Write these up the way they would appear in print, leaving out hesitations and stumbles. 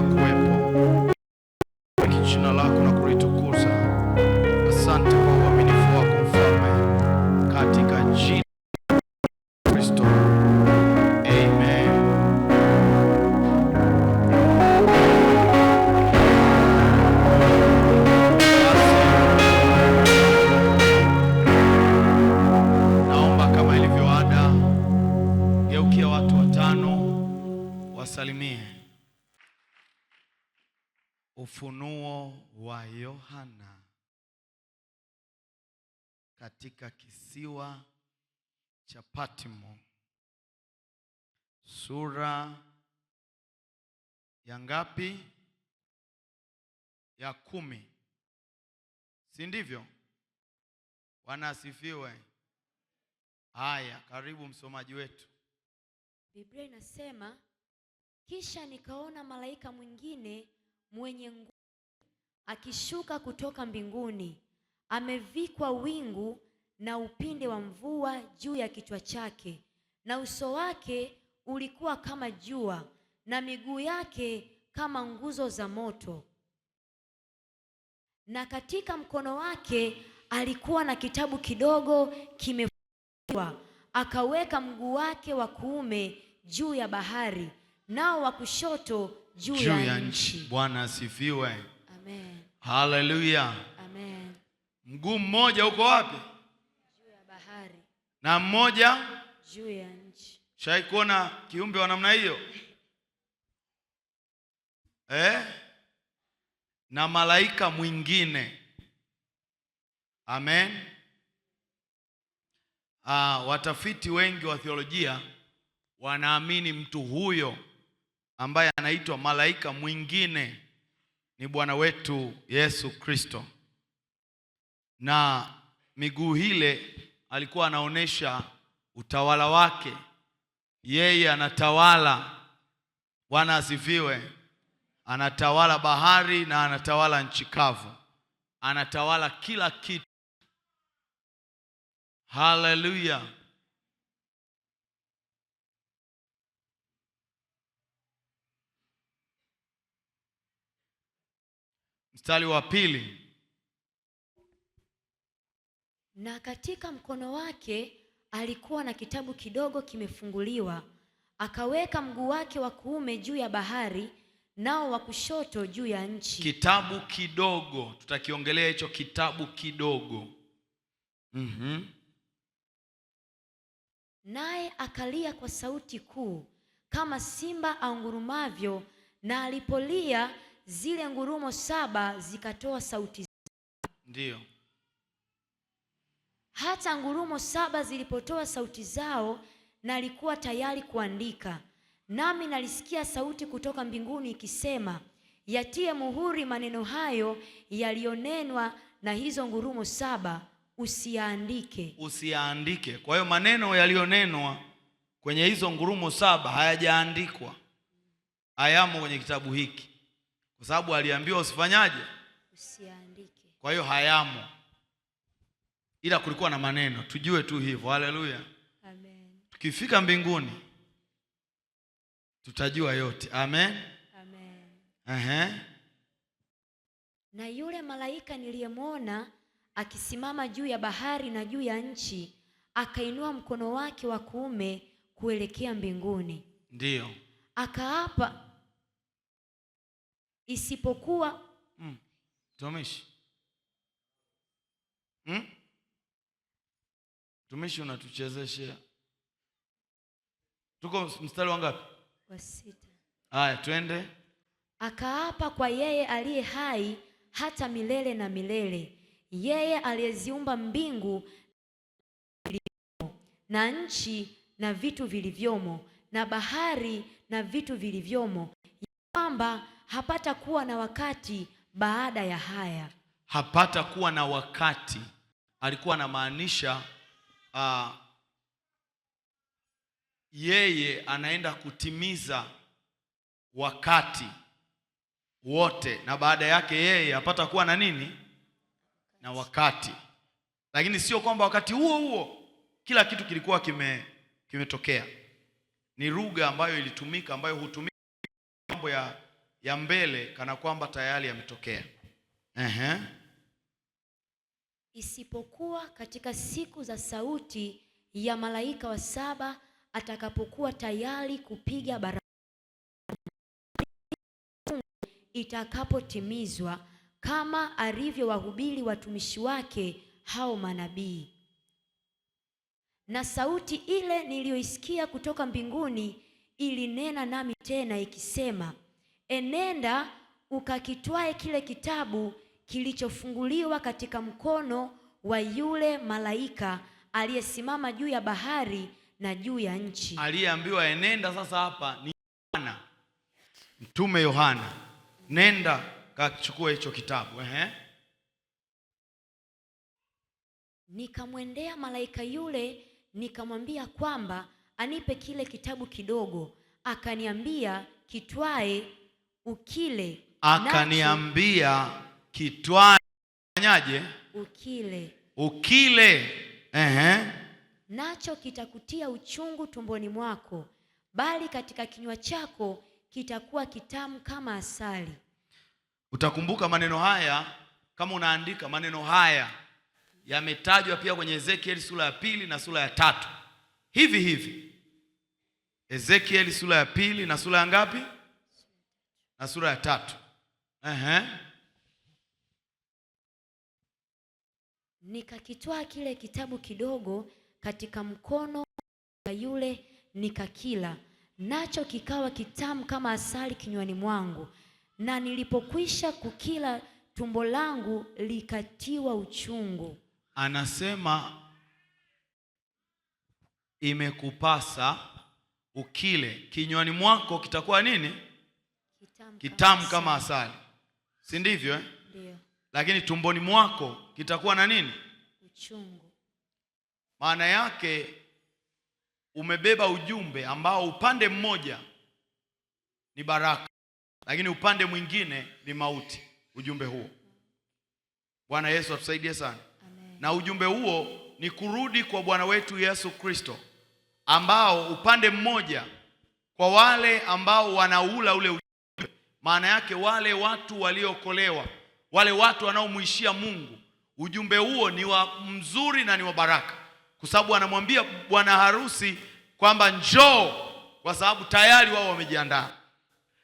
kuendelea kuwepo. Jina lako na kulitukuza. Asante kwa uaminifu wako Mfalme, katika jina la Kristo. Amen. Naomba kama ilivyo ada, geukia watu watano wasalimie. Ufunuo wa Yohana katika kisiwa cha Patmo, sura ya ngapi? Ya 10, si ndivyo? Bwana asifiwe. Haya, karibu msomaji wetu. Biblia inasema, kisha nikaona malaika mwingine mwenye nguvu akishuka kutoka mbinguni, amevikwa wingu na upinde wa mvua juu ya kichwa chake, na uso wake ulikuwa kama jua, na miguu yake kama nguzo za moto. Na katika mkono wake alikuwa na kitabu kidogo kimefunguliwa. Akaweka mguu wake wa kuume juu ya bahari, nao wa kushoto juu ya nchi. Bwana asifiwe. Amen. Haleluya. Amen. Mguu mmoja uko wapi? Juu ya bahari na mmoja juu ya nchi. Shai kuona kiumbe wa namna hiyo? Na malaika mwingine. Amen. Watafiti wengi wa theolojia wanaamini mtu huyo ambaye anaitwa malaika mwingine ni Bwana wetu Yesu Kristo. Na miguu ile alikuwa anaonesha utawala wake. Yeye anatawala. Bwana asifiwe. Anatawala bahari na anatawala nchi kavu. Anatawala kila kitu. Haleluya. Mstari wa 2. Na katika mkono wake alikuwa na kitabu kidogo kimefunguliwa. Akaweka mguu wake wa kuume juu ya bahari, nao wa kushoto juu ya nchi. Kitabu kidogo, tutakiongelea hicho kitabu kidogo. Naye akalia kwa sauti kuu kama simba angurumavyo, na alipolia zile ngurumo 7 zikatoa sauti zao. Ndiyo. Hata ngurumo 7 zilipotoa sauti zao, na alikuwa tayari kuandika. Nami nalisikia sauti kutoka mbinguni ikisema, yatie muhuri maneno hayo yaliyonenwa na hizo ngurumo 7, usiyaandike. Usiyaandike. Kwa hiyo maneno yaliyonenwa kwenye hizo ngurumo 7 hayajaandikwa, hayamo kwenye kitabu hiki, kwa sababu aliambiwa usifanyaje? Usiyaandike. Kwa hiyo hayamo, ila kulikuwa na maneno. Tujue tu hivyo. Haleluya. Amen. Tukifika mbinguni tutajua yote. Amen. Amen. Na yule malaika niliyemwona akisimama juu ya bahari na juu ya nchi, akainua mkono wake wa kuume kuelekea mbinguni. Ndiyo. Akaapa, isipokuwa Tumishi. Tumishi, unatuchezeshea. Tuko mstari wa ngapi? Wa 6. Haya, twende. Akaapa kwa yeye aliye hai hata milele na milele, yeye aliyeziumba mbingu na nchi na vitu vilivyomo, na bahari na vitu vilivyomo, kwamba hapata kuwa na wakati baada ya haya. Hapata kuwa na wakati. Alikuwa anamaanisha yeye anaenda kutimiza wakati wote, na baada yake yeye hapata kuwa na nini? Na wakati. Lakini sio kwamba wakati huo huo kila kitu kilikuwa kimetokea. Ni lugha ambayo ilitumika, ambayo hutumika mambo ya ya mbele kana kwamba tayari yametokea. Isipokuwa katika siku za sauti ya malaika wa 7 atakapokuwa tayari kupiga baragumu itakapotimizwa, kama alivyowahubiri watumishi wake hao manabii. Na sauti ile niliyoisikia kutoka mbinguni ilinena nami tena ikisema, enenda ukakitwae kile kitabu kilichofunguliwa katika mkono wa yule malaika aliyesimama juu ya bahari na juu ya nchi. Aliyeambiwa enenda sasa hapa ni Yohana, mtume Yohana. Nenda kachukue hicho kitabu. Nikamwendea malaika yule nikamwambia kwamba anipe kile kitabu kidogo. Akaniambia, kitwae ukile. Akaniambia kitwae, fanyaje? Ukile. Nacho kitakutia uchungu tumboni mwako, bali katika kinywa chako kitakuwa kitamu kama asali. Utakumbuka maneno haya kama unaandika. Maneno haya yametajwa pia kwenye Ezekiel sura ya 2 na sura ya 3. Hivi. Ezekiel sura ya 2 na sura ya ngapi? Na sura ya 3. Nikakitwaa kile kitabu kidogo katika mkono wa yule nikakila, nacho kikawa kitamu kama asali kinywani mwangu, na nilipokwisha kukila tumbo langu likatiwa uchungu. Anasema imekupasa ukile, kinywani mwako kitakuwa nini? Kitamu kama asali, si ndivyo? Ndio. Lakini tumboni mwako kitakuwa na nini? Uchungu. Maana yake umebeba ujumbe ambao upande mmoja ni baraka, lakini upande mwingine ni mauti. Ujumbe huo, Bwana Yesu atusaidie sana. Amen. Na ujumbe huo ni kurudi kwa Bwana wetu Yesu Kristo, ambao upande mmoja kwa wale ambao wanaula ule ujumbe, maana yake wale watu waliokolewa, wale watu wanaomuishia Mungu, ujumbe huo ni wa mzuri na ni wa baraka, kwa sababu anamwambia bwana harusi kwamba njoo, kwa sababu tayari wao wamejiandaa.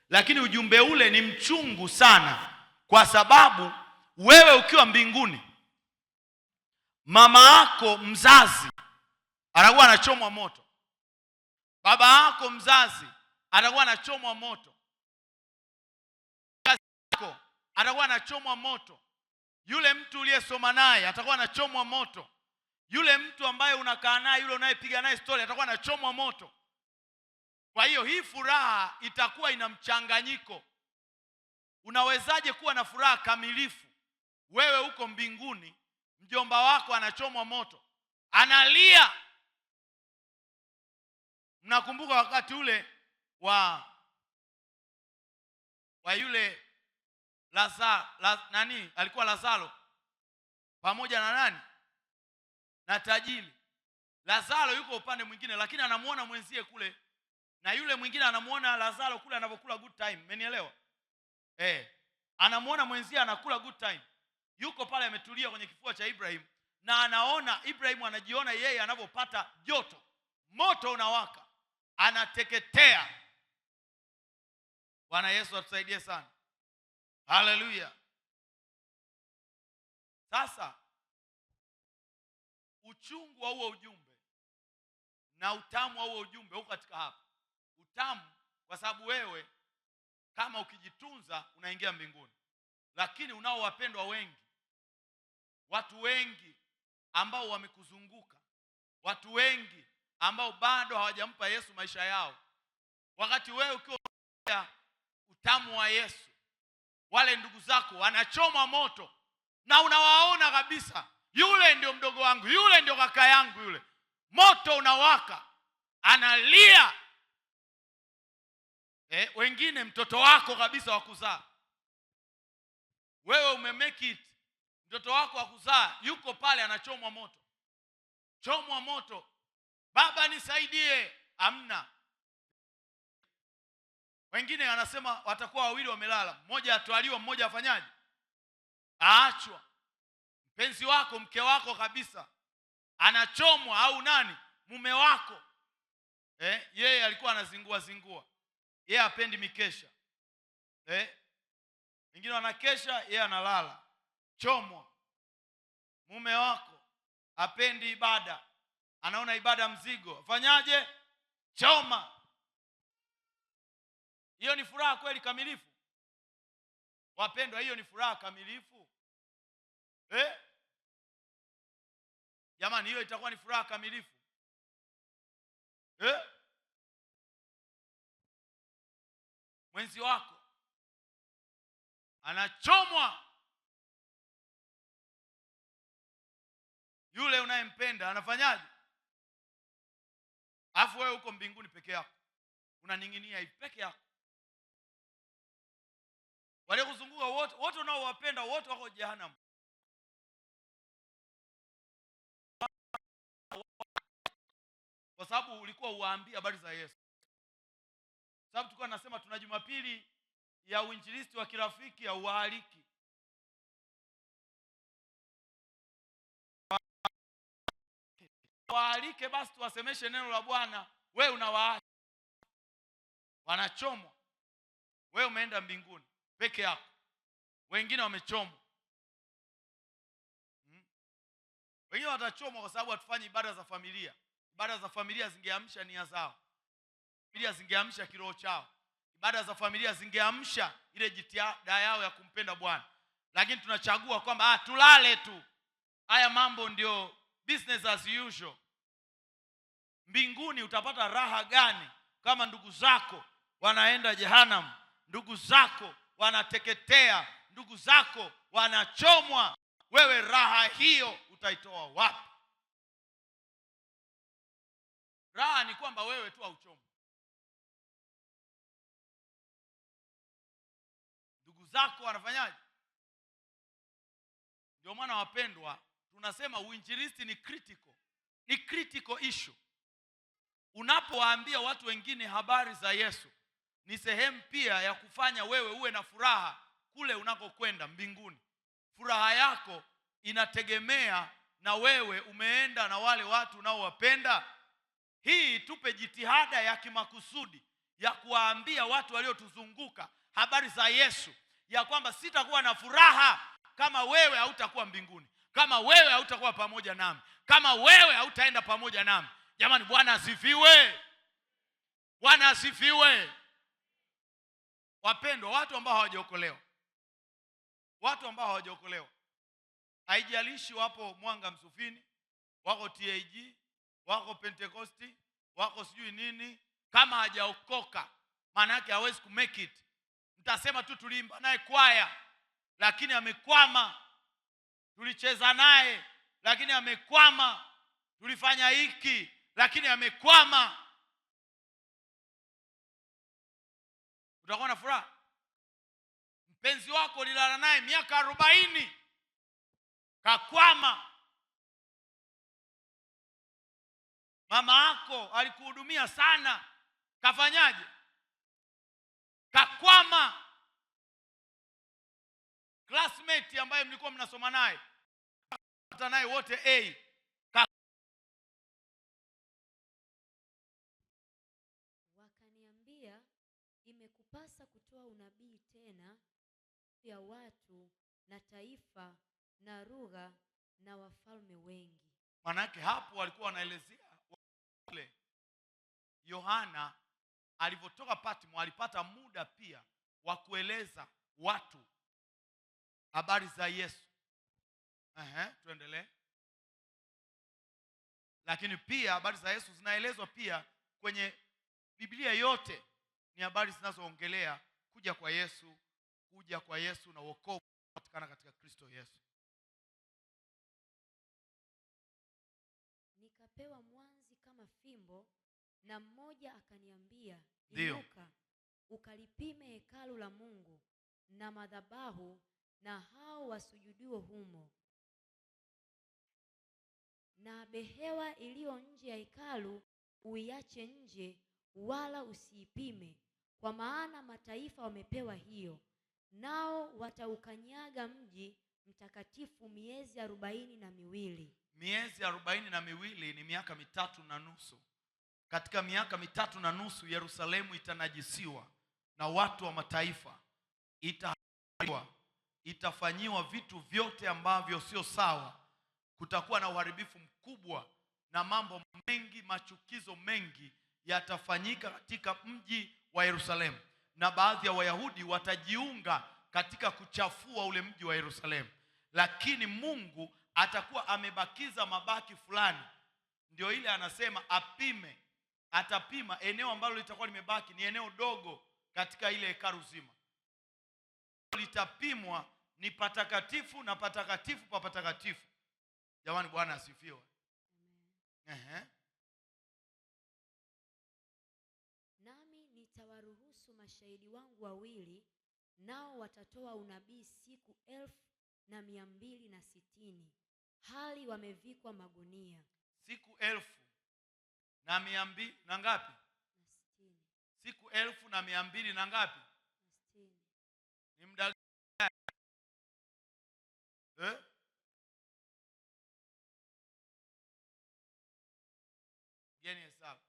Lakini ujumbe ule ni mchungu sana, kwa sababu wewe ukiwa mbinguni, mama yako mzazi atakuwa anachomwa moto, baba yako mzazi atakuwa anachomwa moto, kazi yako atakuwa anachomwa moto, yule mtu uliyesoma naye atakuwa anachomwa moto, yule mtu ambaye unakaa naye, yule unayepiga naye story atakuwa anachomwa moto. Kwa hiyo hii furaha itakuwa ina mchanganyiko. Unawezaje kuwa na furaha kamilifu wewe uko mbinguni, mjomba wako anachomwa moto, analia? Mnakumbuka wakati ule wa yule nani alikuwa Lazaro pamoja na nani? Na tajiri. Lazaro yuko upande mwingine, lakini anamuona mwenzie kule, na yule mwingine anamuona Lazaro kule anapokula good time. Mmenielewa? Anamuona mwenzie anakula good time, yuko pale ametulia kwenye kifua cha Ibrahim, na anaona Ibrahim anajiona yeye anavyopata joto, moto unawaka, anateketea. Bwana Yesu atusaidie sana. Haleluya. Sasa uchungu wa huo ujumbe na utamu wa huo ujumbe uko katika hapa. Utamu kwa sababu wewe kama ukijitunza unaingia mbinguni, lakini unao wapendwa wengi, watu wengi ambao wamekuzunguka, watu wengi ambao bado hawajampa Yesu maisha yao. Wakati wewe ukiwa utamu wa Yesu, wale ndugu zako wanachoma moto, na unawaona kabisa, yule ndio mdogo wangu, yule ndio kaka yangu, yule moto unawaka, analia. Wengine mtoto wako kabisa wa kuzaa, wewe umemake it, mtoto wako wa kuzaa yuko pale anachomwa moto, chomwa moto, baba nisaidie, amna. Wengine anasema watakuwa wawili wamelala, mmoja atwaliwa, mmoja afanyaje? Aachwa. Mpenzi wako, mke wako kabisa, anachomwa, au nani? Mume wako. Yeye alikuwa anazingua zingua, yeye hapendi mikesha. Wengine wanakesha, yeye analala, chomwa. Mume wako hapendi ibada, anaona ibada mzigo, afanyaje? Choma. Hiyo ni furaha kweli kamilifu? Wapendwa, hiyo ni furaha kamilifu? Jamani, hiyo itakuwa ni furaha kamilifu? Mwenzi wako anachomwa, yule unayempenda anafanyaje? Alafu wewe uko mbinguni peke yako, unaning'inia hivi peke yako. Wale kuzunguka wote unaowapenda wote wako jehanamu. Kwa sababu ulikuwa uwaambia habari za Yesu. Sababu tulikuwa nasema tuna Jumapili ya uinjilisti wa kirafiki ya uhaliki. Waalike basi tuwasemeshe neno la Bwana. Wewe unawaacha wanachomwa, wewe umeenda mbinguni peke yako, wengine wamechomwa. Wengine watachomwa kwa sababu hatufanyi ibada za familia. Ibada za familia zingeamsha nia zao, familia zingeamsha kiroho chao, ibada za familia zingeamsha ile jitihada yao ya kumpenda Bwana. Lakini tunachagua kwamba tulale tu, haya mambo ndio business as usual. Mbinguni utapata raha gani kama ndugu zako wanaenda jehanamu, ndugu zako wanateketea, ndugu zako wanachomwa? Wewe raha hiyo utaitoa wapi? Raha ni kwamba wewe tu hauchomwi, ndugu zako wanafanyaje? Ndio maana wapendwa, tunasema uinjilisti ni critical issue. Unapowaambia watu wengine habari za Yesu, ni sehemu pia ya kufanya wewe uwe na furaha kule unakokwenda mbinguni. Furaha yako inategemea na wewe umeenda na wale watu unaowapenda. Hii tupe jitihada ya kimakusudi ya kuwaambia watu waliotuzunguka habari za Yesu, ya kwamba sitakuwa na furaha kama wewe hautakuwa mbinguni, kama wewe hautakuwa pamoja nami, kama wewe hautaenda pamoja nami. Jamani, Bwana asifiwe! Bwana asifiwe! Wapendwa, watu ambao hawajaokolewa, haijalishi wapo Mwanga Msufini, wako TAG, wako Pentecosti, wako sijui nini, kama hajaokoka maana yake hawezi kumake it. Mtasema tu tuliimba naye kwaya lakini amekwama, tulicheza naye lakini amekwama, tulifanya hiki lakini amekwama. Utakuwa na furaha? Mpenzi wako ulilala naye miaka 40, kakwama. Mama yako alikuhudumia sana, kafanyaje? Kakwama. Classmate ambaye mlikuwa mnasoma naye, hata naye wote wakaniambia, imekupasa kutoa unabii tena ya watu na taifa na lugha na wafalme wengi. Manake hapo walikuwa wanaelezea kule Yohana alivyotoka Patmo, alipata muda pia wa kueleza watu habari za Yesu. Tuendelee. Lakini pia habari za Yesu zinaelezwa pia kwenye Biblia yote, ni habari zinazoongelea kuja kwa Yesu na wokovu unaopatikana katika Kristo Yesu. Nikapewa mwanzi kama fimbo, na mmoja akaniambia, inuka ukalipime hekalu la Mungu na madhabahu na hao wasujuduo humo. Na behewa iliyo nje ya hekalu uiache nje, wala usiipime, kwa maana mataifa wamepewa hiyo, nao wataukanyaga mji mtakatifu miezi 42. Miezi 42 ni miaka 3.5. Katika miaka 3.5 Yerusalemu itanajisiwa na watu wa mataifa, itafanyiwa vitu vyote ambavyo sio sawa. Kutakuwa na uharibifu mkubwa na mambo mengi, machukizo mengi yatafanyika katika mji wa Yerusalemu, na baadhi ya Wayahudi watajiunga katika kuchafua ule mji wa Yerusalemu, lakini Mungu atakuwa amebakiza mabaki fulani. Ndio ile anasema atapima eneo ambalo litakuwa limebaki, ni eneo dogo katika ile hekalu zima. Litapimwa ni patakatifu na patakatifu pa patakatifu. Jamani, Bwana asifiwe. Nami nitawaruhusu mashahidi wangu 2, nao watatoa unabii siku 1260, hali wamevikwa magunia. Siku 1200 na ngapi? Siku 1200 na ngapi? Ni muda gani hesabu?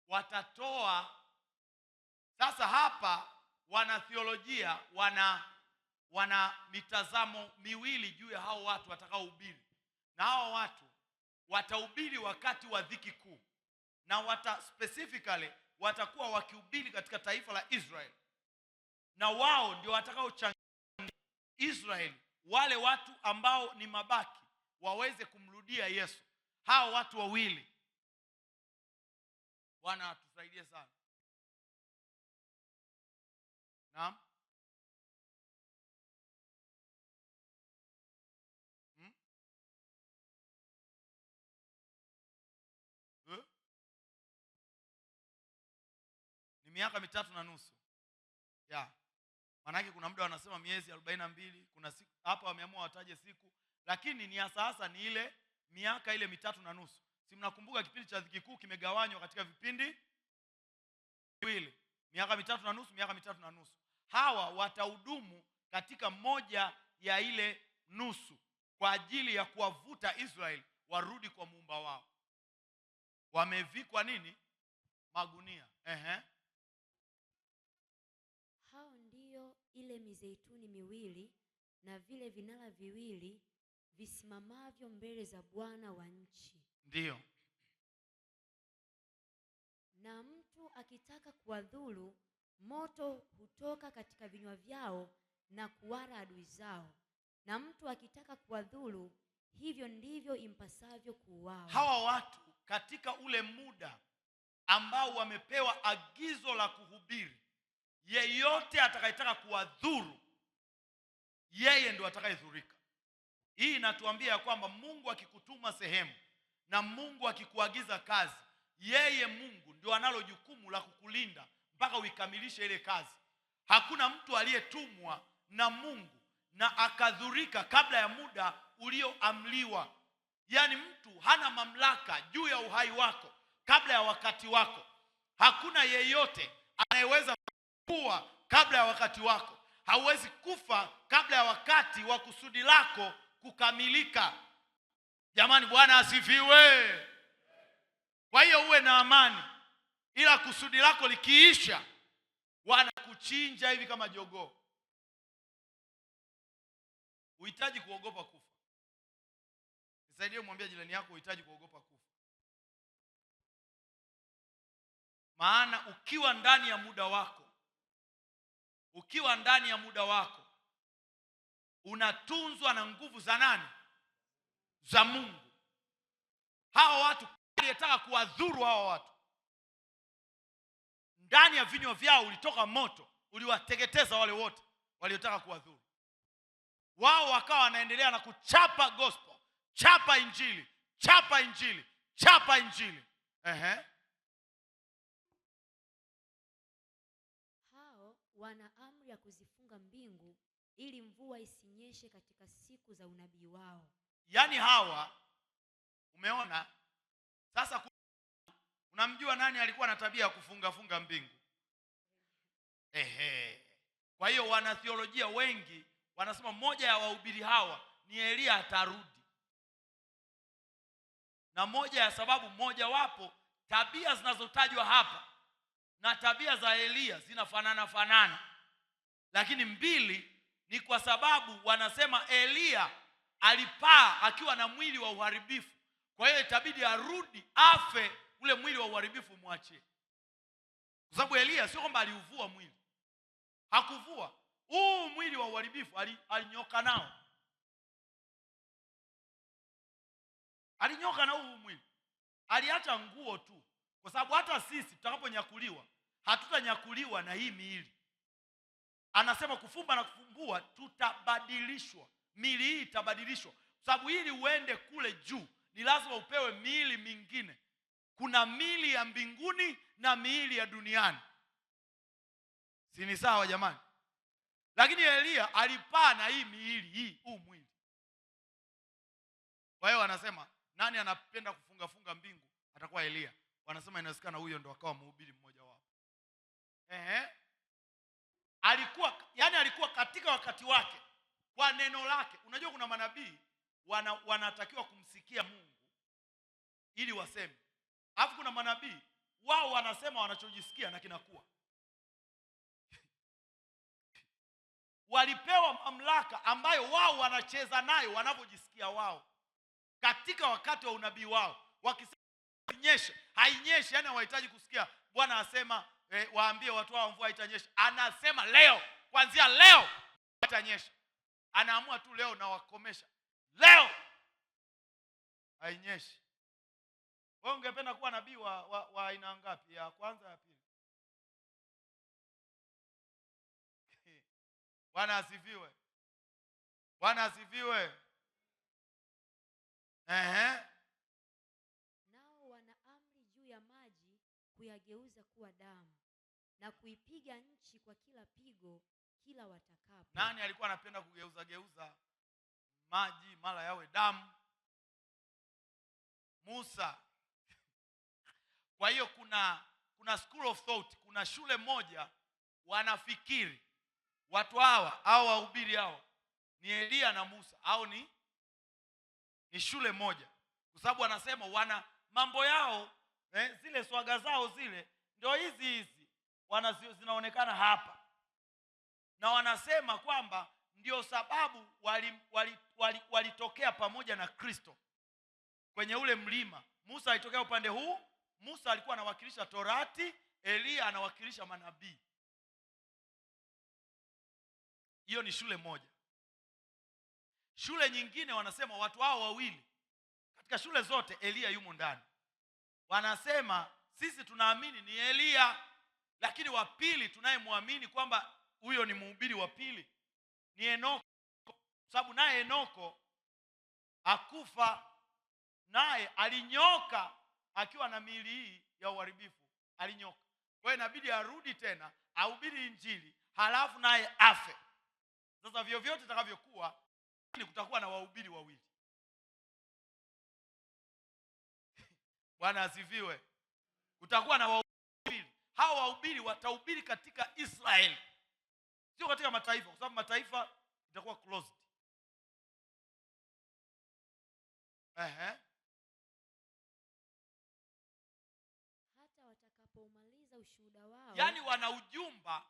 Watatoa. Sasa hapa wana theolojia wana mitazamo miwili juu ya hao watu watakaohubiri. Na hao watu watahubiri wakati wa dhiki kuu, na specifically watakuwa wakihubiri katika taifa la Israeli, na wao ndio watakaochangia Israeli, wale watu ambao ni mabaki, waweze kumrudia Yesu. Hao watu wawili, Bwana atusaidie sana. Naam. Ni miaka 3.5. Maanake kuna muda wanasema miezi 42, kuna siku hapa wameamua wataje siku, lakini ni hasa ni ile miaka ile 3.5. Si mnakumbuka kipindi cha dhiki kuu kimegawanywa katika vipindi viwili, miaka 3.5, miaka 3.5. Hawa watahudumu katika moja ya ile nusu kwa ajili ya kuwavuta Israeli warudi kwa muumba wao. Wamevikwa nini? Magunia. Hao ndio ile mizeituni 2 na vile vinara 2 visimamavyo mbele za Bwana wa nchi. Ndiyo. Na mtu akitaka kuwadhuru, moto hutoka katika vinywa vyao na kuwara adui zao. Na mtu akitaka kuwadhuru, hivyo ndivyo impasavyo kuuawa. Hawa watu katika ule muda ambao wamepewa agizo la kuhubiri, yeyote atakayetaka kuwadhuru, yeye ndio atakayedhurika. Hii inatuambia ya kwamba Mungu akikutuma sehemu na Mungu akikuagiza kazi, yeye Mungu ndio analo jukumu la kukulinda mpaka uikamilishe ile kazi. Hakuna mtu aliyetumwa na Mungu na akadhurika kabla ya muda ulioamliwa. Yaani mtu hana mamlaka juu ya uhai wako kabla ya wakati wako. Hakuna yeyote anayeweza kuwa kabla ya wakati wako. Hauwezi kufa kabla ya wakati wa kusudi lako kukamilika. Jamani, Bwana asifiwe. Kwa hiyo uwe na amani, ila kusudi lako likiisha wanakuchinja hivi kama jogoo. Uhitaji kuogopa kufa. Nisaidie kumwambia jirani yako uhitaji kuogopa kufa. Maana ukiwa ndani ya muda wako, unatunzwa na nguvu za nani? Za Mungu. Hawa watu aliyetaka kuwadhuru hawa watu, ndani ya vinywa vyao ulitoka moto, uliwateketeza wale wote waliotaka kuwadhuru. Wao wakawa wanaendelea na kuchapa gospel, chapa injili, chapa injili, chapa injili. Hao wana amri ya kuzifunga mbingu ili mvua isinyeshe katika siku za unabii wao. Yaani hawa, umeona sasa, Namjua nani alikuwa na tabia ya kufunga mbingu? Kwa hiyo wanatheolojia wengi wanasema moja ya wahubiri hawa ni Elia atarudi. Na moja ya sababu moja wapo, tabia zinazotajwa hapa na tabia za Elia zinafanana. Lakini mbili ni kwa sababu wanasema Elia alipaa akiwa na mwili wa uharibifu. Kwa hiyo itabidi arudi afe, ule mwili wa uharibifu muachie. Kwa sababu Elia sio kwamba aliuvua mwili. Hakuvua. Huu mwili wa uharibifu alinyoka nao. Alinyoka na huu mwili. Aliacha nguo tu. Kwa sababu hata sisi tutakaponyakuliwa, hatutanyakuliwa na hii miili. Anasema kufumba na kufumbua tutabadilishwa. Miili hii itabadilishwa. Kwa sababu ili uende kule juu, ni lazima upewe miili mingine. Kuna miili ya mbinguni na miili ya duniani. Si ni sawa jamani? Lakini Elia alipaa na hii miili, huu mwili. Kwa hiyo wanasema nani anapenda kufunga mbingu? Atakuwa Elia. Wanasema inawezekana huyo ndo akawa mhubiri mmoja wao. Alikuwa katika wakati wake kwa neno lake. Unajua kuna manabii wanatakiwa kumsikia Mungu ili waseme. Alafu kuna manabii wao wanasema wanachojisikia na kinakuwa. Walipewa mamlaka ambayo wao wanacheza nayo wanavyojisikia wao. Katika wakati wa unabii wao, wakisema inyeshe, hainyeshi, yani hawahitaji kusikia Bwana asema waambie watu wao mvua itanyesha. Anasema leo, kuanzia leo itanyesha. Anaamua tu leo na wakomesha. Leo hainyeshi. Wewe ungependa kuwa nabii wa aina ngapi? Ya kwanza, ya pili? Bwana asifiwe. Bwana asifiwe. Nao wana amri juu ya maji kuyageuza kuwa damu na kuipiga nchi kwa kila pigo kila watakapo. Nani alikuwa anapenda kugeuza maji mara yawe damu? Musa. Kwa hiyo kuna school of thought, kuna shule moja wanafikiri watu hawa au wahubiri hawa ni Elia na Musa au ni shule moja. Kwa sababu wanasema wana mambo yao, zile swaga zao zile ndio hizi zinaonekana hapa. Na wanasema kwamba ndio sababu walitokea pamoja na Kristo kwenye ule mlima. Musa alitokea upande huu. Musa alikuwa anawakilisha Torati, Elia anawakilisha manabii. Hiyo ni shule moja. Shule nyingine wanasema watu hao wawili, katika shule zote Elia yumo ndani. Wanasema sisi tunaamini ni Elia, lakini wa pili tunayemwamini kwamba huyo ni mhubiri wa pili ni Enoko. Sababu naye Enoko akufa, naye alinyoka akiwa na miili hii ya uharibifu, alinyoka. Kwa hiyo inabidi arudi tena ahubiri injili, halafu naye afe. Sasa vyovyote itakavyokuwa, kutakuwa na wahubiri wawili. Bwana asifiwe. Kutakuwa na wahubiri. Hao wahubiri watahubiri katika Israeli, sio katika mataifa, kwa sababu mataifa itakuwa closed. Hata watakapomaliza ushuhuda wao. Yaani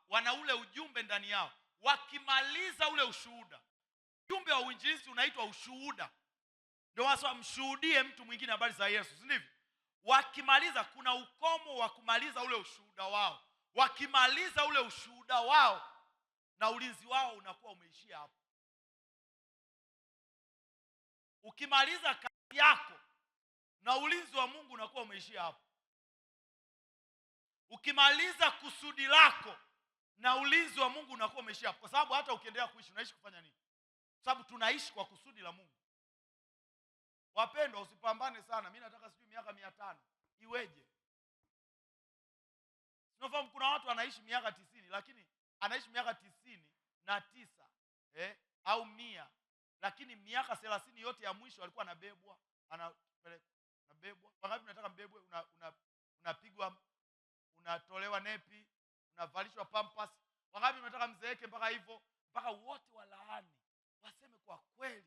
wana ule ujumbe ndani yao. Wakimaliza ule ushuhuda, ujumbe wa uinjilisti unaitwa ushuhuda. Ndio wasa mshuhudie mtu mwingine habari za Yesu, si ndivyo? Wakimaliza, kuna ukomo wa kumaliza ule ushuhuda wao. Wakimaliza ule ushuhuda wao, na ulinzi wao unakuwa umeishia hapo. Ukimaliza kazi yako, na ulinzi wa Mungu unakuwa umeishia hapo. Ukimaliza kusudi lako, na ulinzi wa Mungu unakuwa umeishia hapo. Kwa sababu hata ukiendelea kuishi, unaishi kufanya nini? Kwa sababu tunaishi kwa kusudi la Mungu. Wapendwa, usipambane sana. Mimi nataka sijui miaka 500 iweje. Unafahamu kuna watu wanaishi miaka 90, lakini anaishi miaka 99 au 100, lakini miaka 30 yote ya mwisho alikuwa anabebwa, anapelekwa, anabebwa. Wangapi nataka mbebwe, unapigwa, unatolewa nepi, unavalishwa pampers. Wangapi mnataka mzeeke mpaka hivyo, mpaka wote walaani, waseme kwa kweli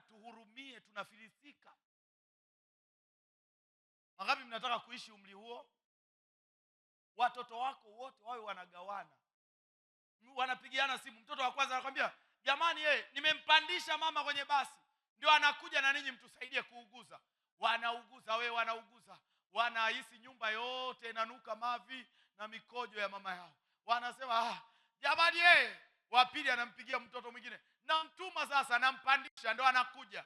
tuhurumie, tunafilisika? Wangapi mnataka kuishi umri huo? Watoto wako wote wawe wanagawana, wanapigiana simu. Mtoto wa kwanza anakuambia, jamani nimempandisha mama kwenye basi, ndio anakuja na ninyi mtusaidie kuuguza. Wanauguza, wanauguza, wanahisi nyumba yote inanuka mavi na mikojo ya mama yao. Wanasema jamani wa pili anampigia mtoto mwingine, namtuma sasa, nampandisha, ndio anakuja.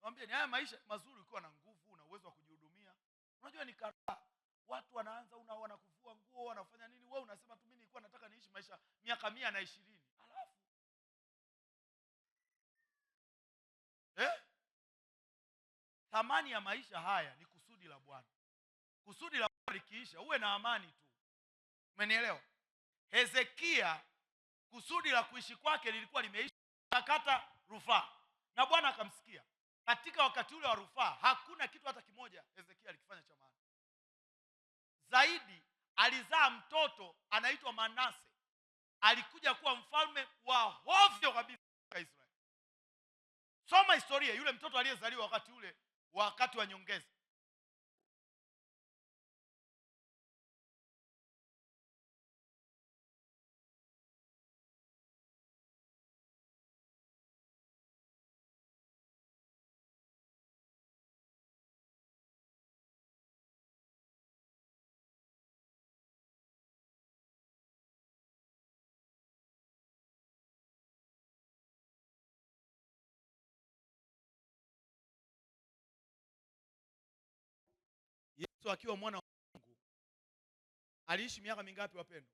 Mwambie ni haya maisha mazuri ukiwa na nguvu, una uwezo wa kujihudumia. Unajua ni karaa, watu wanaanza wanakuvua nguo, wanafanya nini, wewe unasema tu mimi nilikuwa nataka niishi maisha miaka 120. Alafu thamani ya maisha haya ni kusudi la Bwana. Kusudi la Bwana likiisha, uwe na amani tu. Umenielewa? Hezekia kusudi la kuishi kwake lilikuwa limeisha, akakata rufaa na Bwana akamsikia. Katika wakati ule wa rufaa hakuna kitu hata kimoja Hezekia alikifanya cha maana. Zaidi alizaa mtoto anaitwa Manase, alikuja kuwa mfalme wa hovyo kabisa Israeli. Soma historia, yule mtoto aliyezaliwa wakati ule, wakati wa nyongeza. Yesu akiwa mwana wa Mungu aliishi miaka mingapi wapendwa?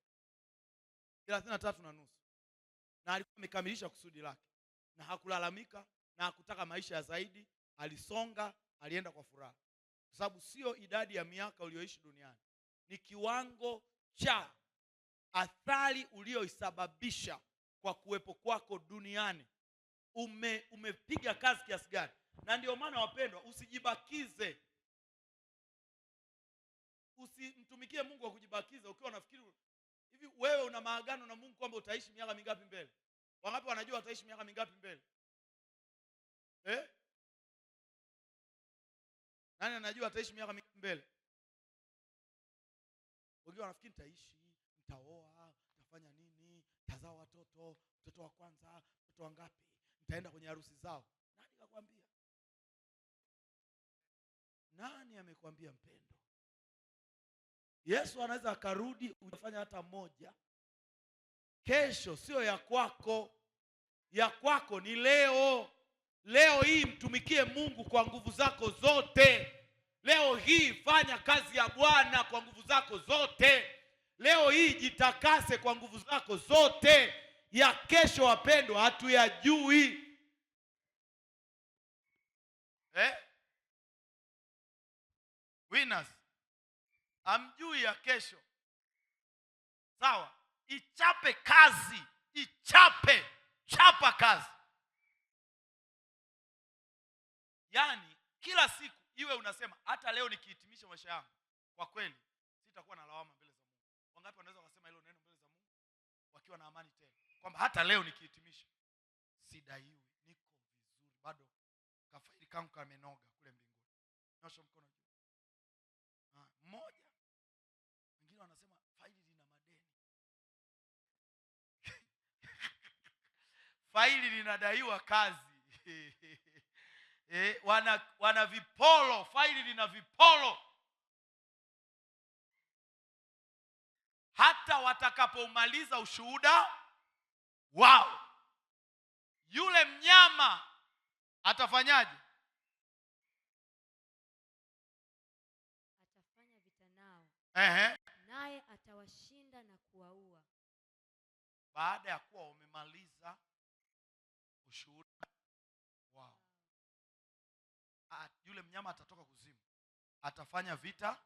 33.5. Na alikuwa amekamilisha kusudi lake, na hakulalamika na hakutaka maisha ya zaidi. Alisonga, alienda kwa furaha, kwa sababu sio idadi ya miaka uliyoishi duniani, ni kiwango cha athari ulioisababisha kwa kuwepo kwako duniani. Umepiga kazi kiasi gani? Na ndio maana wapendwa, usijibakize. Usimtumikie Mungu wa kujibakiza ukiwa unafikiri hivi wewe una maagano na Mungu kwamba utaishi miaka mingapi mbele. Wangapi wanajua utaishi miaka mingapi mbele? Nani anajua ataishi miaka mingapi mbele? Wengine wanafikiri nitaishi, nitaoa, nitafanya nini, nitazaa watoto, mtoto wa kwanza, mtoto wangapi, nitaenda kwenye harusi zao. Nani kakwambia? Nani amekwambia mpendo? Yesu anaweza akarudi ujafanya hata moja. Kesho sio ya kwako. Ya kwako ni leo. Leo hii mtumikie Mungu kwa nguvu zako zote. Leo hii fanya kazi ya Bwana kwa nguvu zako zote. Leo hii jitakase kwa nguvu zako zote. Ya kesho wapendwa hatuyajui. Winners, amjui ya kesho. Sawa? Ichape kazi. Chapa kazi. Yaani kila siku iwe unasema hata leo nikihitimisha maisha yangu, kwa kweli sitakuwa na lawama mbele za Mungu. Wangapi wanaweza kusema hilo neno mbele za Mungu wakiwa na amani tele? Kwamba hata leo nikihitimisha sidaiwi, niko vizuri, bado kafaili kangu kamenoga kule mbinguni. Nyosha mkono juu. Mmoja. Wengine wanasema faili lina madeni. Faili linadaiwa kazi. Wana vipolo, faili lina vipolo. Hata watakapomaliza ushuhuda wao, yule mnyama atafanyaje? Atafanya vita nao. Naye atawashinda na kuwaua. Baada ya kuwa wamemaliza ushuhuda wao, yule mnyama atatoka kuzimu, atafanya vita,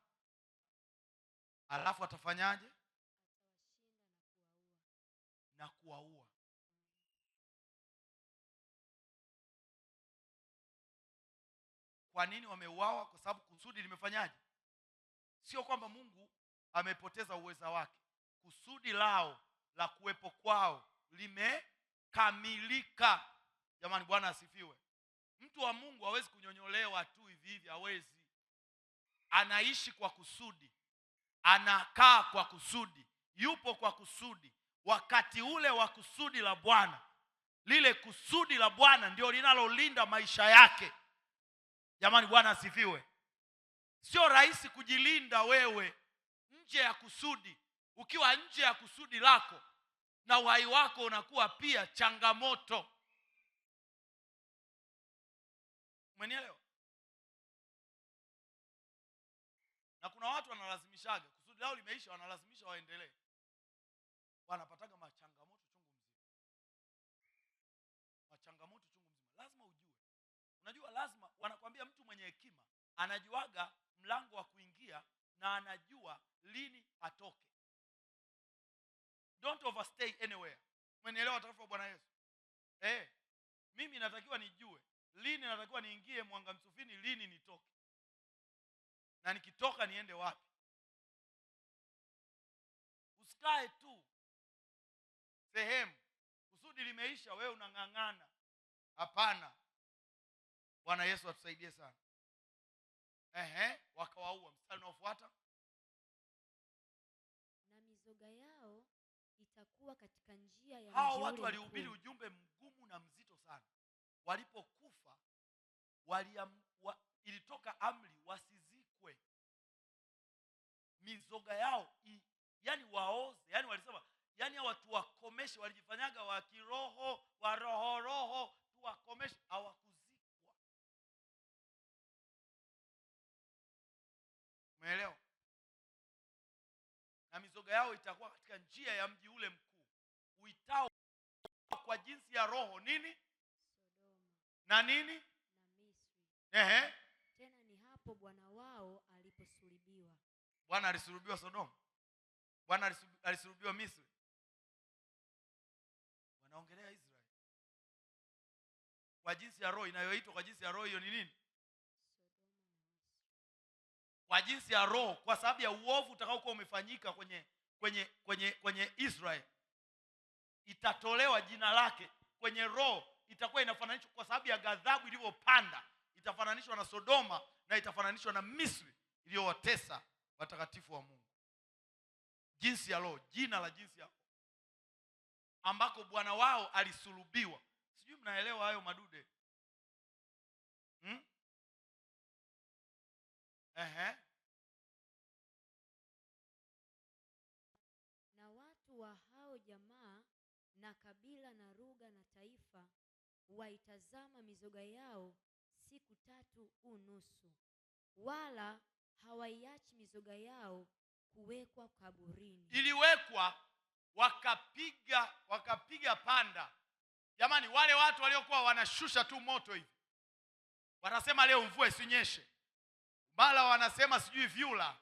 alafu atafanyaje? Atawashinda na kuwaua. Kwa nini wameuawa? Kwa sababu kusudi limefanyaje? Sio kwamba Mungu amepoteza uweza wake. Kusudi lao la kuwepo kwao limekamilika. Jamani, Bwana asifiwe. Mtu wa Mungu hawezi kunyonyolewa tu hivi hivi, hawezi. Anaishi kwa kusudi, anakaa kwa kusudi, yupo kwa kusudi. Wakati ule wa kusudi la Bwana, lile kusudi la Bwana ndio linalolinda maisha yake. Jamani, Bwana asifiwe. Sio rahisi kujilinda wewe nje ya kusudi. Ukiwa nje ya kusudi lako, na uhai wako unakuwa pia changamoto. Umenielewa? Na kuna watu wanalazimishaga kusudi lao limeisha, wanalazimisha waendelee. Wanapataga machangamoto chungu mzima. Machangamoto chungu mzima. Lazima ujue. Unajua, lazima wanakuambia mtu mwenye hekima anajuaga mlango wa kuingia na anajua lini atoke. Don't overstay anywhere. Umenielewa watafuta Bwana Yesu? Mimi natakiwa nijue lini natakiwa niingie Mwanga Msufini, lini nitoke. Na nikitoka niende wapi? Usikae tu sehemu kusudi limeisha wewe unang'ang'ana. Hapana. Bwana Yesu atusaidie sana. Wakawaua. Mstari unaofuata. Na mizoga yao itakuwa katika njia ya hao watu walihubiri ujumbe mgumu na mzito sana. Walipokufa ilitoka amri wasizikwe. Mizoga yao yani waoze, yani walisema, yani watu wakomeshe. Walijifanyaga wa kiroho, wa roho tuwakomeshe. Hawakuzikwa. Umeelewa? Na mizoga yao itakuwa katika njia ya mji ule mkuu uitao kwa jinsi ya roho nini? Sodoma. Na nini? Na Misri. Tena ni hapo Bwana wao aliposulubiwa. Bwana alisulubiwa Sodoma? Bwana alisulubiwa Misri? Wanaongelea Israeli. Kwa jinsi ya roho, inayoitwa kwa jinsi ya roho hiyo ni nini? Kwa jinsi ya roho, kwa sababu ya uovu utakaokuwa umefanyika kwenye Israeli, itatolewa jina lake. Kwenye roho itakuwa inafananishwa, kwa sababu ya ghadhabu ilivyopanda, itafananishwa na Sodoma na itafananishwa na Misri iliyowatesa watakatifu wa Mungu. Jinsi ya roho, jina la jinsi ya roho ambako Bwana wao alisulubiwa. Sijui mnaelewa hayo madude? Na watu wa hao jamaa na kabila na lugha na taifa waitazama mizoga yao siku 3 unusu, wala hawaiachi mizoga yao kuwekwa kaburini. Iliwekwa, wakapiga panda. Jamani, wale watu waliokuwa wanashusha tu moto hivi, wanasema leo mvua isinyeshe, mara wanasema sijui vyula,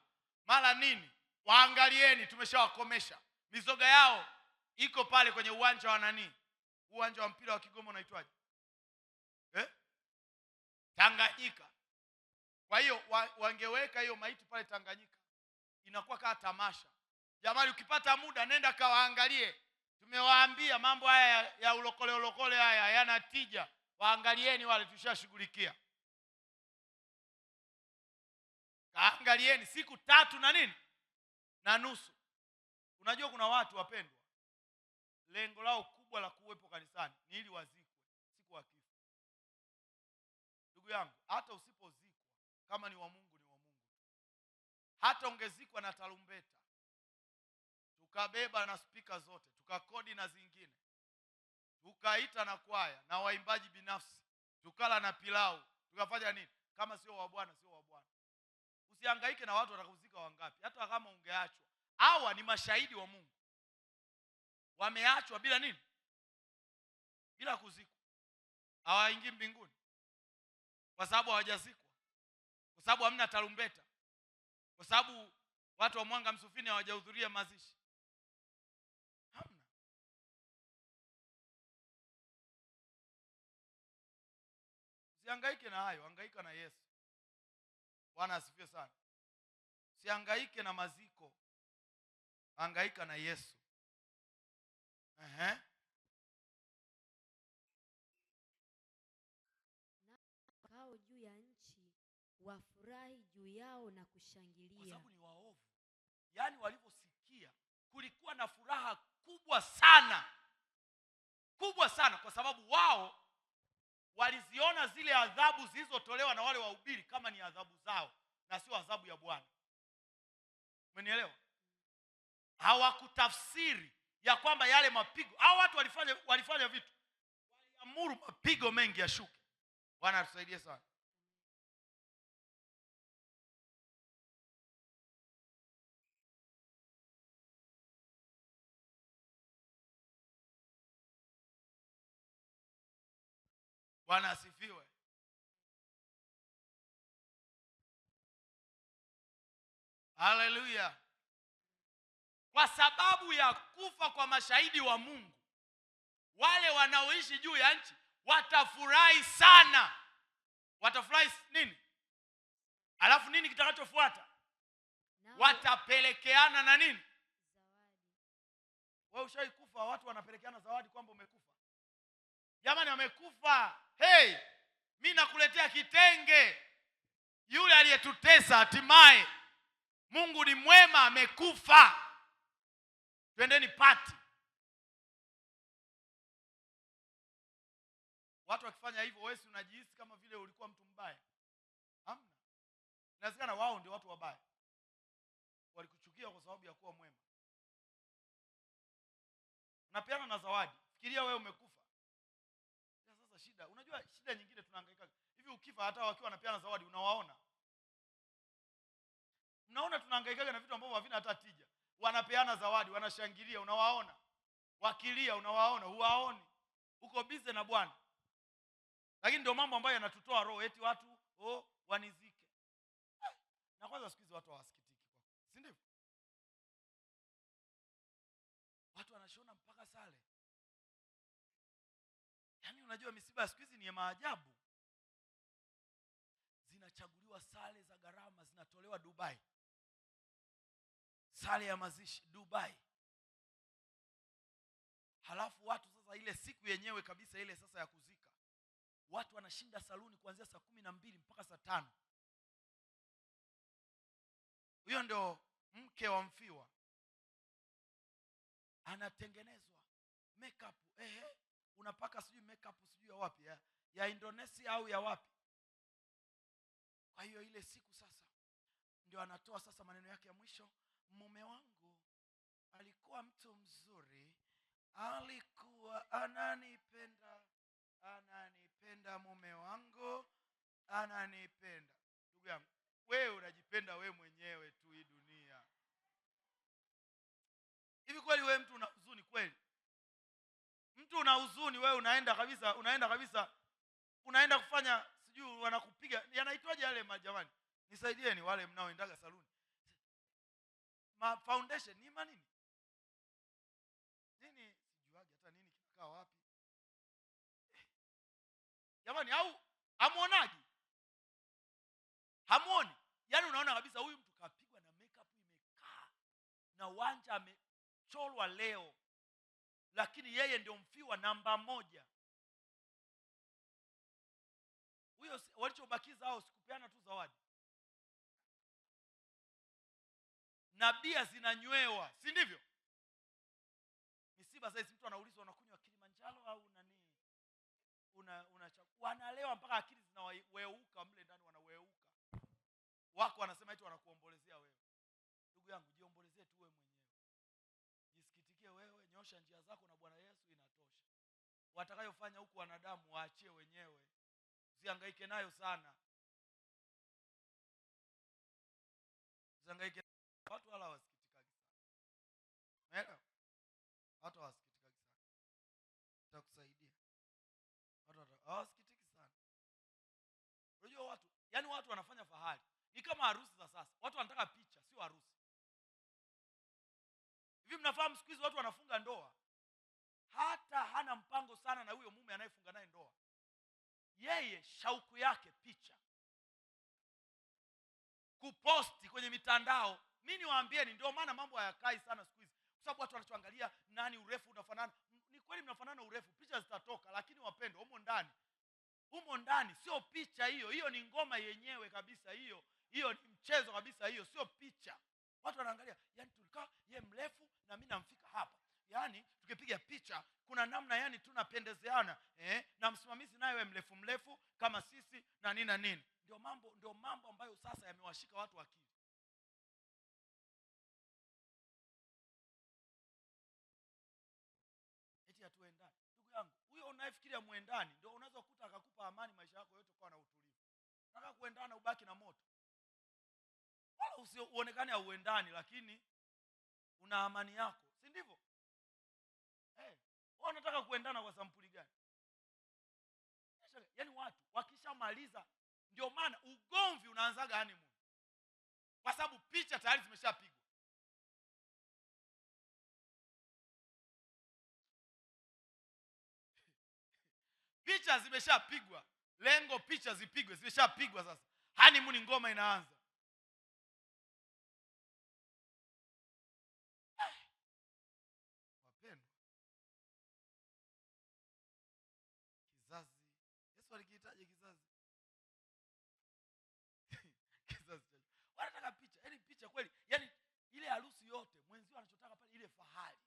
mara nini, waangalieni tumeshawakomesha. Mizoga yao iko pale kwenye uwanja wa nani? Uwanja wa mpira wa Kigoma unaitwaje? Tanganyika. Kwa hiyo wangeweka hiyo maiti pale Tanganyika, inakuwa kama tamasha. Jamani, ukipata muda nenda kawaangalie. Tumewaambia mambo haya ya ulokole haya yana tija. Waangalieni wale, tushashughulikia. Kaangalieni siku 3 na nini? Na nusu. Unajua kuna watu wapendwa, lengo lao kubwa la kuwepo kanisani ni ili wazikwe siku wakifa. Ndugu yangu, hata usipozikwa kama ni wa Mungu ni wa Mungu. Hata ungezikwa na tarumbeta, tukabeba na spika zote, tukakodi na zingine, tukaita na kwaya na waimbaji binafsi, tukala na pilau, tukafanya nini, kama sio wa Bwana sio wa Bwana. Usihangaike na watu watakuzika wangapi. Hata kama ungeachwa, hawa ni mashahidi wa Mungu. Wameachwa bila nini? Bila kuzikwa. Hawaingii mbinguni kwa sababu hawajazikwa, kwa sababu hamna tarumbeta, kwa sababu watu wa Mwanga Msufini hawajahudhuria mazishi. Hamna. Usihangaike na hayo, hangaika na Yesu. Bwana asifiwe sana. Sihangaike na maziko, hangaika na Yesu. Kao juu ya nchi wafurahi juu yao na kushangilia. Kwa sababu ni waovu. Yaani waliposikia kulikuwa na furaha kubwa sana. Kubwa sana, kwa sababu wao waliziona zile adhabu zilizotolewa na wale wahubiri kama ni adhabu zao na sio adhabu ya Bwana. Umenielewa? Hawakutafsiri ya kwamba yale mapigo, hao watu walifanya vitu, waliamuru mapigo mengi yashuke. Bwana atusaidie sana. Bwana asifiwe. Haleluya. Kwa sababu ya kufa kwa mashahidi wa Mungu, wale wanaoishi juu ya nchi watafurahi sana. Watafurahi nini? Alafu nini kitakachofuata? Watapelekeana na nini? Zawadi. Wewe ushawahi kufa watu wanapelekeana zawadi kwamba umekufa? Jamani, wamekufa. Hey, mimi nakuletea kitenge. Yule aliyetutesa hatimaye Mungu ni mwema, amekufa. Twendeni pati. Watu wakifanya hivyo, wewe unajihisi kama vile ulikuwa mtu mbaya? Hamna. Inawezekana wao ndio watu wabaya. Walikuchukia kwa sababu ya kuwa mwema. Unapeana na zawadi. Fikiria wewe umekufa. Sasa shida, unajua shida nyingine tunahangaika. Hivi ukifa hata wakiwa wanapeana zawadi unawaona? Mnaona tunahangaika na vitu ambavyo havina hata tija. Wanapeana zawadi, wanashangilia, unawaona? Wakilia unawaona? Huwaoni. Uko busy na Bwana. Lakini ndio mambo ambayo yanatutoa roho, eti watu wanizike. Na kwanza siku hizi watu hawasikitiki kwa. Si ndivyo? Watu wanashona mpaka sale. Yaani unajua misiba siku hizi ni ya maajabu. Zinachaguliwa sale za gharama, zinatolewa Dubai. Sale ya mazishi Dubai. Halafu watu sasa ile siku yenyewe kabisa ile sasa ya kuzika, watu wanashinda saluni kuanzia saa 12 mpaka saa 5. Huyo ndio mke wa mfiwa. Anatengenezwa makeup. Unapaka sijui makeup sijui ya wapi, ya Indonesia au ya wapi. Kwa hiyo ile siku sasa ndio anatoa sasa maneno yake ya mwisho. Mume wangu alikuwa mtu mzuri, alikuwa ananipenda mume wangu ananipenda. Ndugu yangu, wewe unajipenda wewe mwenyewe tu hii dunia. Hivi kweli wewe mtu una huzuni kweli? Mtu una huzuni wewe unaenda kabisa unaenda kufanya sijui wanakupiga. Yanaitwaje yale majamani? Nisaidieni wale mnaoendaga saluni. Foundation ni nini? Nini sijuaje hata nini kinakaa wapi. Jamani, au hamuonaji? Hamuoni? Yaani unaona kabisa huyu mtu kapigwa na makeup imekaa. Na wanja amecholwa leo. Lakini yeye ndio mfiwa namba 1. Huyo walichobakiza hao sikupeana tu zawadi. Na bia zinanywewa, si ndivyo? Misiba sasa mtu anaulizwa unakunywa Kilimanjaro au nani? Wanalewa mpaka akili zinaweuka mle ndani, wanaweuka. Wako wanasema eti wanakuombolezea wewe. Ndugu yangu, jiombolezee tu wewe mwenyewe. Jisikitikie wewe, nyosha njia zako na Bwana Yesu, inatosha. Watakayofanya huku wanadamu waachie wenyewe. Usihangaike nayo sana. Usihangaike. Watu wala wasikitikagi sana. Umeelewa? Watu wasikitikagi sana. Nitakusaidia. Watu hawasikitiki sana. Unajua watu wanafanya fahari. Ni kama harusi za sasa. Watu wanataka picha, sio harusi. Hivi mnafahamu siku hizi watu wanafunga ndoa, hata hana mpango sana na huyo mume anayefunga naye ndoa. Yeye shauku yake picha. kuposti kwenye mitandao. Mimi niwaambieni, ndio maana mambo hayakai sana siku hizi, kwa sababu watu wanachoangalia nani urefu unafanana. Ni kweli mnafanana urefu, picha zitatoka, lakini wapendwa, humo ndani sio picha hiyo. Hiyo ni ngoma yenyewe kabisa, hiyo ni mchezo kabisa, hiyo sio picha. Watu wanaangalia, yani tulikaa yeye mrefu na mimi namfika hapa, yani tukipiga picha kuna namna, yani tunapendezeana, na msimamizi naye wewe mrefu kama sisi na nini. Ndio mambo ambayo sasa yamewashika watu akili. Eti hatuendani. Ndugu yangu, huyo unayefikiria muendani ndio unaweza kukuta akakupa amani maisha yako yote kwa na utulivu. Nataka kuendana ubaki na moto. Wala usionekane hauendani lakini una amani yako, si ndivyo? Wewe unataka kuendana kwa sampuli gani? Yaani watu wakishamaliza, ndio maana ugomvi unaanzaga honeymoon. Kwa sababu picha tayari zimeshapigwa. Picha zimeshapigwa. Lengo picha zipigwe, zimeshapigwa sasa. Honeymoon ngoma inaanza. Wapendwa. Kizazi. Yesu alikihitaji kizazi. Kizazi. Wanataka picha. Yaani picha kweli. Yaani ile harusi yote mwenzio anachotaka pale ile fahari.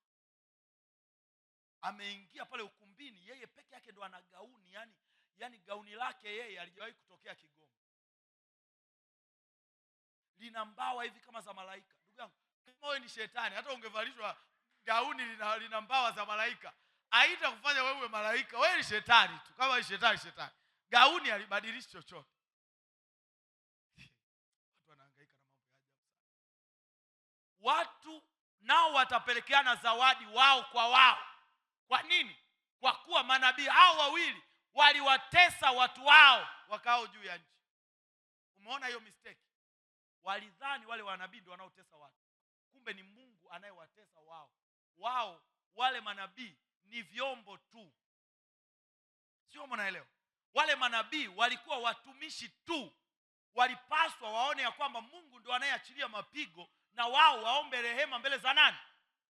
Ameingia pale ukumbini, yeye peke yake ndo ana gauni, yani gauni lake yeye alijawahi kutokea Kigoma. Lina mbawa hivi kama za malaika. Ndugu yangu, kama wewe ni shetani, hata ungevalishwa gauni lina mbawa za malaika, haita kufanya wewe malaika. Wewe ni shetani tu. Kama wewe shetani. Gauni halibadilishi chochote. Watu wanahangaika na mambo ya ajabu sana. Watu nao watapelekeana zawadi wao kwa wao. Kwa nini? Kwa kuwa manabii hao wawili waliwatesa watu wao wakao juu ya nchi. Umeona hiyo mistake? Walidhani wale manabii ndio wanaotesa watu. Kumbe ni Mungu anayewatesa wao. Wale manabii ni vyombo tu. Sio, mnaelewa? Wale manabii walikuwa watumishi tu. Walipaswa waone ya kwamba Mungu ndio anayeachilia mapigo, na wao waombe rehema mbele za nani?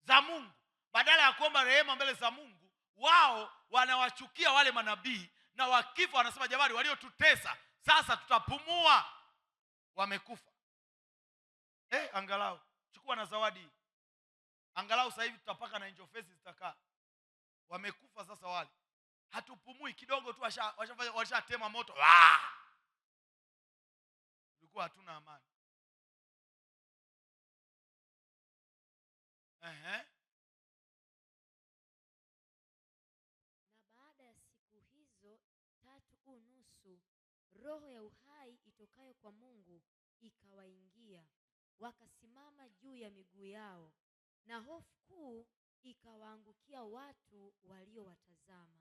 Za Mungu. Badala ya kuomba rehema mbele za Mungu, wao wanawachukia wale manabii, na wakifa wanasema jamani, waliotutesa sasa tutapumua. Wamekufa. Angalau chukua na zawadi. Angalau sasa hivi tutapaka na angel faces zitakaa. Wamekufa sasa wale. Hatupumui kidogo tu washatema moto. Tulikuwa hatuna amani. Roho ya uhai itokayo kwa Mungu ikawaingia, wakasimama juu ya miguu yao, na hofu kuu ikawaangukia watu waliowatazama.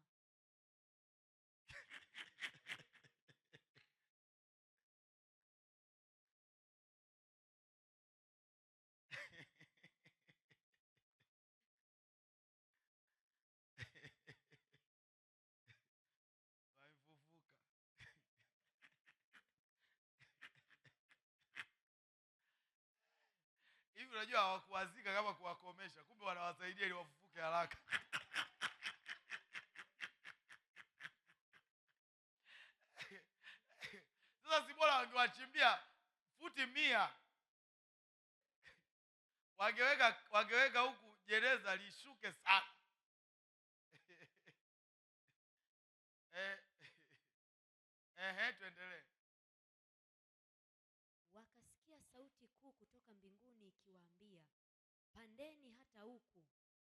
Hivi unajua hawakuwazika kama kuwakomesha, kumbe wanawasaidia ili wafufuke haraka. Sasa si bora wangewachimbia futi 100. Wangeweka huku jeneza lishuke sana. Tuendelee. Wakasikia sauti kuu kutoka mbinguni ikiwaambia, pandeni hata huku.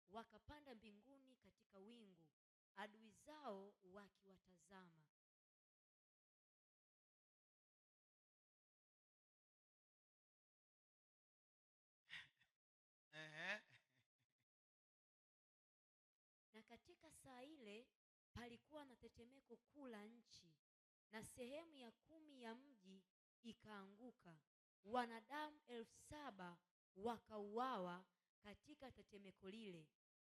Wakapanda mbinguni katika wingu, adui zao wakiwatazama. Na katika saa ile palikuwa na tetemeko kuu la nchi, na sehemu ya 10 ya mji ikaanguka. Wanadamu 7,000 wakauawa katika tetemeko lile,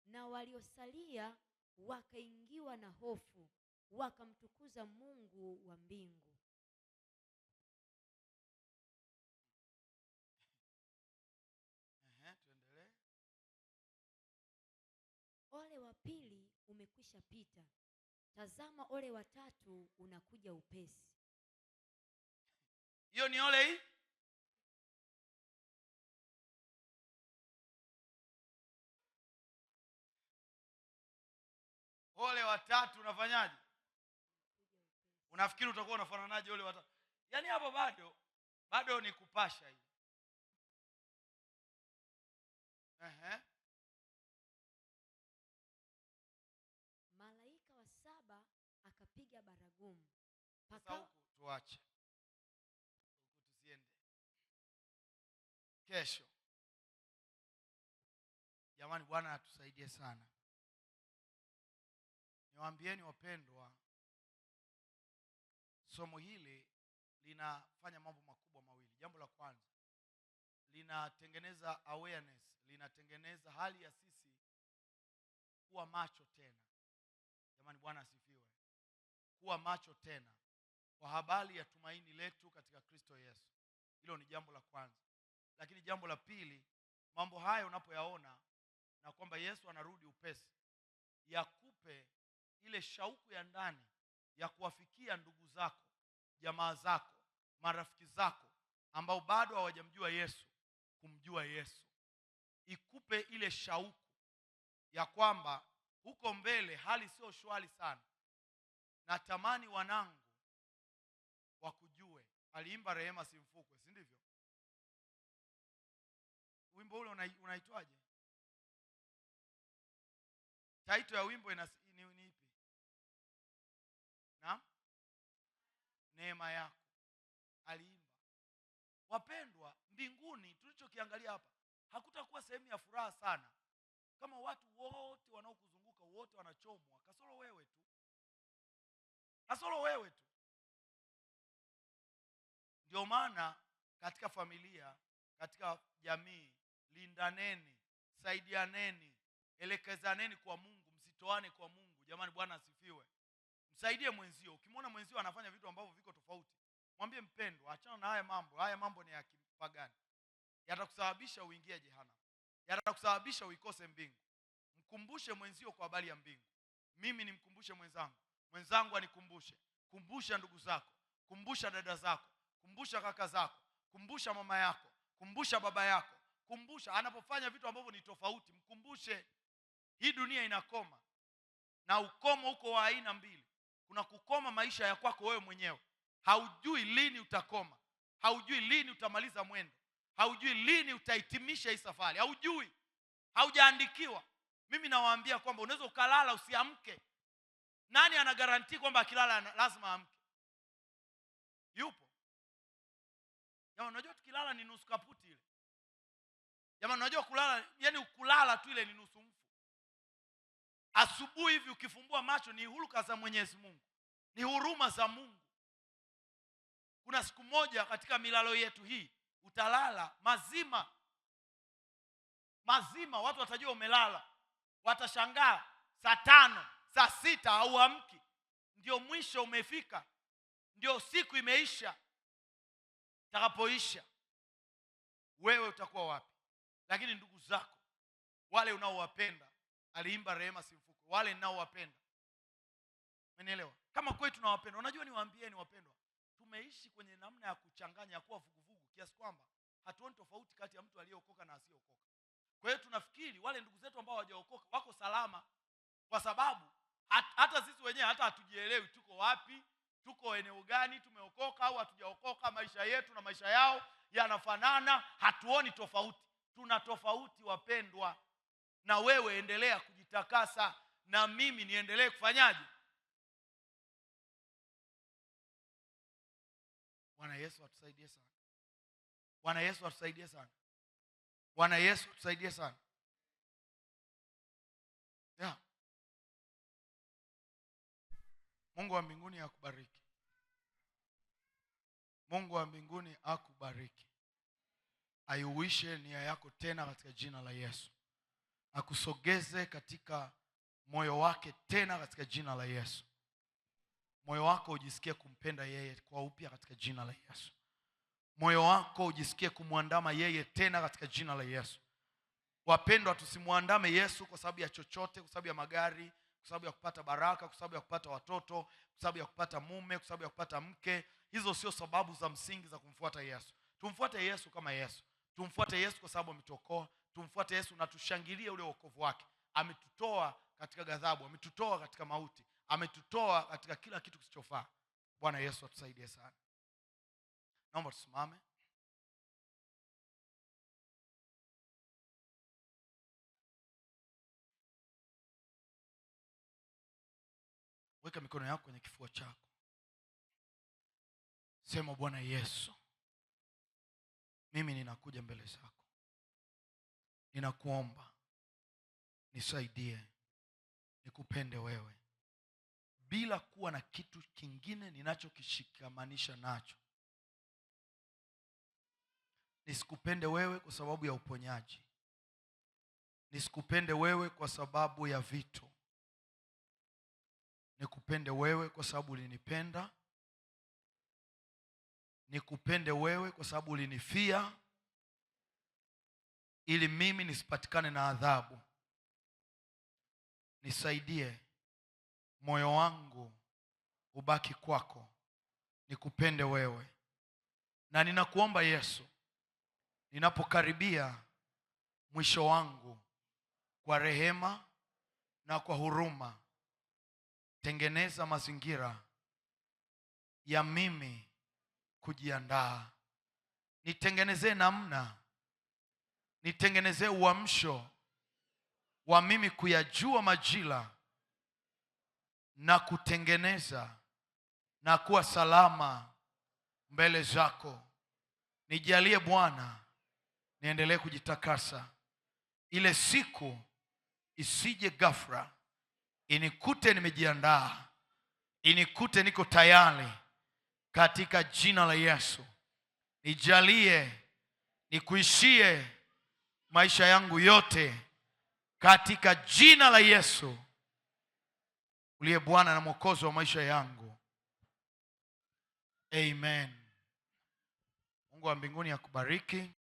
na waliosalia wakaingiwa na hofu, wakamtukuza Mungu wa mbingu. pili umekwisha pita, tazama ole wa tatu unakuja upesi. Hiyo ni ole hii. Ole wa tatu unafanyaje? Unafikiri utakuwa unafananaje ole wa tatu? Yaani hapo bado ni kupasha hii. Malaika wa saba akapiga baragumu. Sasa huku tuache. Huku tusiende. Kesho. Jamani, Bwana atusaidie sana. Niwaambieni wapendwa, somo hili linafanya mambo makubwa mawili. Jambo la kwanza, linatengeneza awareness, linatengeneza hali ya sisi kuwa macho tena. Jamani, Bwana asifiwe. Kuwa macho tena kwa habari ya tumaini letu katika Kristo Yesu. Hilo ni jambo la kwanza. Lakini jambo la pili, mambo haya unapoyaona na kwamba Yesu anarudi upesi, yakupe ile shauku ya ndani ya kuwafikia ndugu zako, jamaa zako, marafiki zako ambao bado hawajamjua Yesu, kumjua Yesu. Ikupe ile shauku ya kwamba huko mbele hali sio shwari sana. Natamani wanangu wakujue. Aliimba Rehema Simfukwe, si ndivyo? Wimbo ule unaitwaje? Title ya wimbo ni ipi? Na neema yako. Aliimba. Wapendwa, mbinguni tulichokiangalia hapa hakutakuwa sehemu ya furaha sana kama watu wote wanaokuzunguka wote wanachomwa, kasoro wewe tu. Kasoro wewe tu. Ndio maana katika familia, katika jamii, lindaneni, saidianeni, elekezaneni kwa Mungu, msitoane kwa Mungu. Jamani, Bwana asifiwe. Msaidie mwenzio. Ukimwona mwenzio anafanya vitu ambavyo viko tofauti, mwambie mpendwa, achana na haya mambo. Haya mambo ni ya kipagani. Yatakusababisha uingie jehanamu. Yatakusababisha uikose mbingu. Mkumbushe mwenzio kwa habari ya mbingu. Mimi nimkumbushe mwenzangu, mwenzangu anikumbushe. Kumbusha ndugu zako, kumbusha dada zako, kumbusha kaka zako, kumbusha mama yako, kumbusha baba yako, kumbusha anapofanya vitu ambavyo ni tofauti, mkumbushe. Hii dunia inakoma, na ukomo uko wa aina mbili. Kuna kukoma maisha ya kwako wewe mwenyewe. Haujui lini utakoma, haujui lini utamaliza mwendo, haujui lini utahitimisha hii safari, haujui, haujaandikiwa. Mimi nawaambia kwamba unaweza ukalala usiamke. Nani ana garantii kwamba akilala lazima amke? Yupo? Jamani, unajua tukilala ni nusu kaputi ile. Jamani, unajua kulala, yani ukulala tu ile ni nusu mfu. Asubuhi hivi ukifumbua macho ni huruka za Mwenyezi Mungu, ni huruma za Mungu. Kuna siku moja katika milalo yetu hii utalala mazima. Watu watajua umelala. Watashangaa saa 5, saa 6 hauamki. Ndio mwisho umefika. Ndio siku imeisha. Takapoisha wewe utakuwa wapi? Lakini ndugu zako wale unaowapenda, aliimba Rehema Simfukwe, wale ninaowapenda. Umenielewa? Kama kweli tunawapenda. Unajua niwaambieni wapendwa, tumeishi kwenye namna ya kuchanganya, ya kuwa vuguvugu kiasi kwamba hatuoni tofauti kati ya mtu aliyeokoka na asiyeokoka. Kwa hiyo tunafikiri wale ndugu zetu ambao hawajaokoka wako salama, kwa sababu hata sisi wenyewe hata hatujielewi tuko wapi, tuko eneo gani, tumeokoka au hatujaokoka. Maisha yetu na maisha yao yanafanana, hatuoni tofauti. Tuna tofauti wapendwa. Na wewe endelea kujitakasa, na mimi niendelee kufanyaje? Bwana Yesu atusaidie sana. Bwana Yesu atusaidie sana. Bwana Yesu atusaidie sana. Yeah. Mungu wa mbinguni akubariki. Mungu wa mbinguni akubariki. Aiuishe nia yako tena katika jina la Yesu. Akusogeze katika moyo wake tena katika jina la Yesu. Moyo wako ujisikie kumpenda yeye kwa upya katika jina la Yesu. Moyo wako ujisikie kumwandama yeye tena katika jina la Yesu. Wapendwa, tusimuandame Yesu kwa sababu ya chochote, kwa sababu ya magari, kwa sababu ya kupata baraka, kwa sababu ya kupata watoto, kwa sababu ya kupata mume, kwa sababu ya kupata mke. Hizo sio sababu za msingi za kumfuata Yesu. Tumfuate Yesu kama Yesu. Tumfuate Yesu kwa sababu ametuokoa. Tumfuate Yesu na tushangilie ule wokovu wake. Ametutoa katika ghadhabu, ametutoa katika mauti, ametutoa katika kila kitu kisichofaa. Bwana Yesu atusaidie sana. Naomba tusimame. Weka mikono yako kwenye kifua chako. Sema, Bwana Yesu, mimi ninakuja mbele zako. Ninakuomba nisaidie nikupende wewe bila kuwa na kitu kingine ninachokishikamanisha nacho. Nisikupende wewe kwa sababu ya uponyaji. Nisikupende wewe kwa sababu ya vitu. Nikupende wewe kwa sababu ulinipenda. Nikupende wewe kwa sababu ulinifia ili mimi nisipatikane na adhabu. Nisaidie moyo wangu ubaki kwako, nikupende wewe. Na ninakuomba Yesu, ninapokaribia mwisho wangu, kwa rehema na kwa huruma, tengeneza mazingira ya mimi kujiandaa. Nitengenezee namna, nitengenezee uamsho wa mimi kuyajua majira na kutengeneza na kuwa salama mbele zako. Nijalie Bwana niendelee kujitakasa. Ile siku isije ghafla inikute nimejiandaa, inikute niko tayari, katika jina la Yesu. Nijalie nikuishie maisha yangu yote katika jina la Yesu, uliye Bwana na Mwokozi wa maisha yangu. Amen. Mungu wa mbinguni akubariki.